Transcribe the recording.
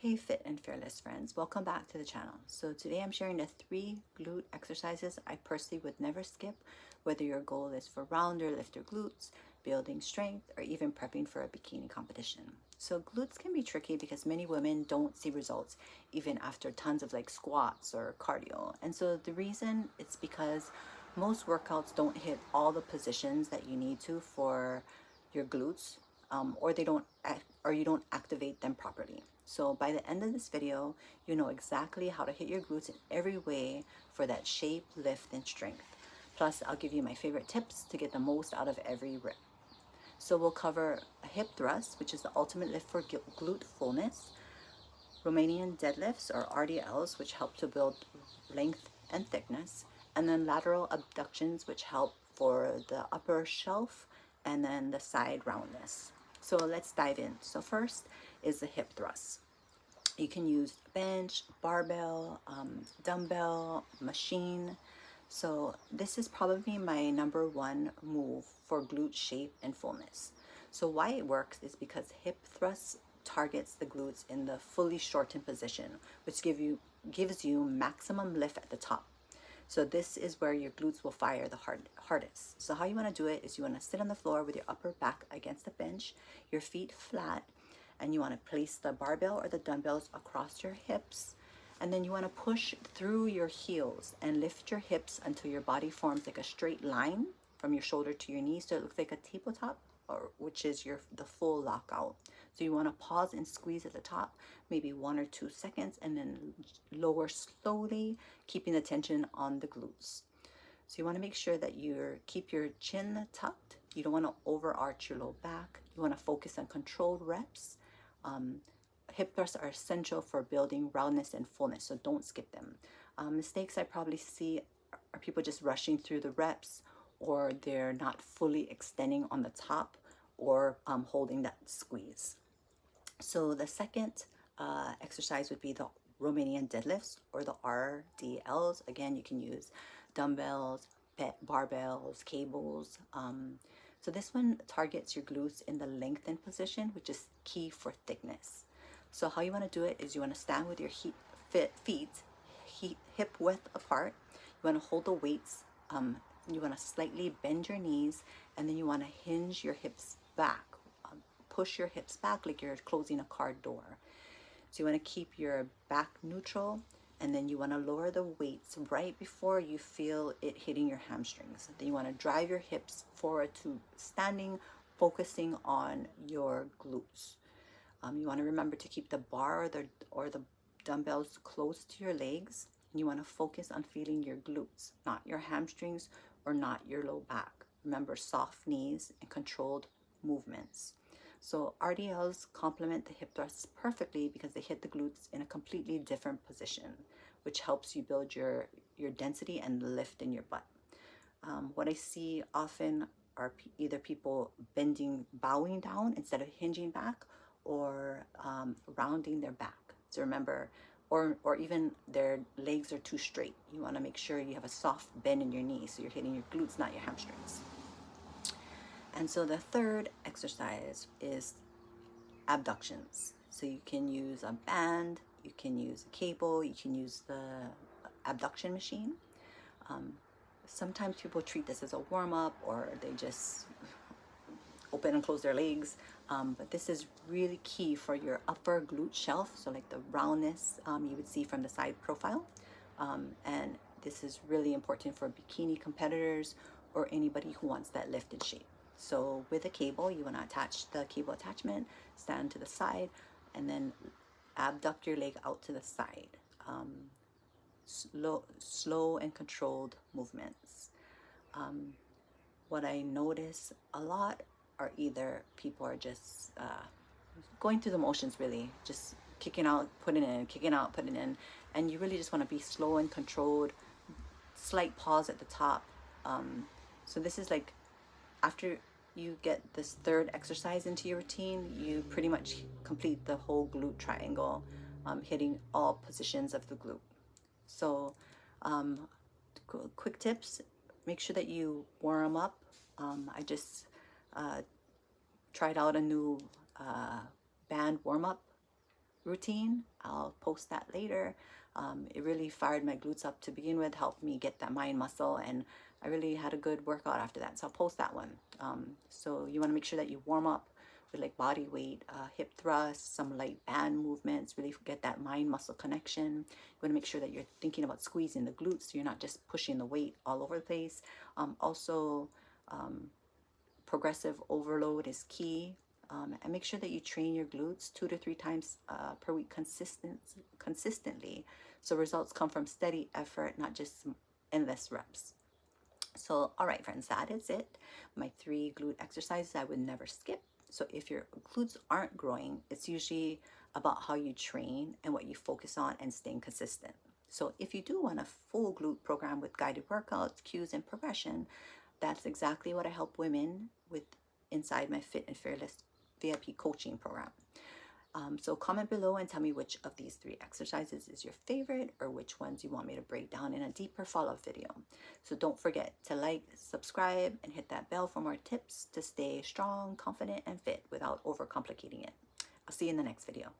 Hey fit and fearless friends, welcome back to the channel. So today I'm sharing the 3 glute exercises I personally would never skip, whether your goal is for round or lift your glutes, building strength, or even prepping for a bikini competition. So glutes can be tricky because many women don't see results even after tons of like squats or cardio. And so the reason it's because most workouts don't hit all the positions that you need to for your glutes, or you don't activate them properly. So by the end of this video, you know exactly how to hit your glutes in every way for that shape, lift, and strength. Plus, I'll give you my favorite tips to get the most out of every rep. So we'll cover a hip thrust, which is the ultimate lift for glute fullness, Romanian deadlifts or RDLs, which help to build length and thickness, and then lateral abductions, which help for the upper shelf and then the side roundness. So let's dive in. So first is the hip thrust. You can use bench, barbell, dumbbell, machine. So this is probably my number one move for glute shape and fullness. So why it works is because hip thrust targets the glutes in the fully shortened position, which gives you maximum lift at the top. So this is where your glutes will fire the hardest. So how you want to do it is you want to sit on the floor with your upper back against the bench, your feet flat, and you want to place the barbell or the dumbbells across your hips. And then you want to push through your heels and lift your hips until your body forms like a straight line from your shoulder to your knees. So it looks like a tabletop, or which is the full lockout. So you want to pause and squeeze at the top, maybe 1 or 2 seconds, and then lower slowly, keeping the tension on the glutes. So you want to make sure that you keep your chin tucked. You don't want to overarch your low back. You want to focus on controlled reps. Hip thrusts are essential for building roundness and fullness, so don't skip them. Mistakes I probably see are people just rushing through the reps, or they're not fully extending on the top, or holding that squeeze. So the second exercise would be the Romanian deadlifts or the RDLs. Again, you can use dumbbells, barbells, cables. So this one targets your glutes in the lengthened position, which is key for thickness. So how you want to do it is you want to stand with your feet hip width apart. You want to hold the weights. You want to slightly bend your knees, and then you want to hinge your hips back. Push your hips back like you're closing a car door. So you want to keep your back neutral, and then you want to lower the weights right before you feel it hitting your hamstrings. Then you want to drive your hips forward to standing, focusing on your glutes. You want to remember to keep the bar or the dumbbells close to your legs. And you want to focus on feeling your glutes, not your hamstrings or not your low back. Remember, soft knees and controlled movements. So RDLs complement the hip thrusts perfectly because they hit the glutes in a completely different position, which helps you build your density and lift in your butt. What I see often are either people bowing down instead of hinging back, or rounding their back. So remember, or even their legs are too straight. You want to make sure you have a soft bend in your knees, so you're hitting your glutes, not your hamstrings. And so the third exercise is abductions. So you can use a band, you can use a cable, you can use the abduction machine. Sometimes people treat this as a warm-up, or they just open and close their legs. But this is really key for your upper glute shelf, so like the roundness you would see from the side profile. And this is really important for bikini competitors or anybody who wants that lifted shape. So with a cable, you want to attach the cable attachment, stand to the side, and then abduct your leg out to the side. Slow and controlled movements. What I notice a lot are either people are just going through the motions, really, just kicking out, putting in, kicking out, putting in, and you really just want to be slow and controlled, slight pause at the top. So this is like, after you get this third exercise into your routine, you pretty much complete the whole glute triangle, hitting all positions of the glute. So quick tips: make sure that you warm up. I just tried out a new band warm-up routine. I'll post that later. It really fired my glutes up to begin with, helped me get that mind muscle, and I really had a good workout after that. So I'll post that one. So you want to make sure that you warm up with like body weight, hip thrusts, some light band movements, really get that mind muscle connection. You want to make sure that you're thinking about squeezing the glutes so you're not just pushing the weight all over the place. Also, progressive overload is key. And make sure that you train your glutes 2 to 3 times per week consistently. So results come from steady effort, not just endless reps. So, all right, friends, that is it. My 3 glute exercises I would never skip. So, if your glutes aren't growing, it's usually about how you train and what you focus on and staying consistent. So, if you do want a full glute program with guided workouts, cues, and progression, that's exactly what I help women with inside my Fit and Fearless VIP coaching program. So comment below and tell me which of these 3 exercises is your favorite or which ones you want me to break down in a deeper follow-up video. So don't forget to like, subscribe, and hit that bell for more tips to stay strong, confident, and fit without overcomplicating it. I'll see you in the next video.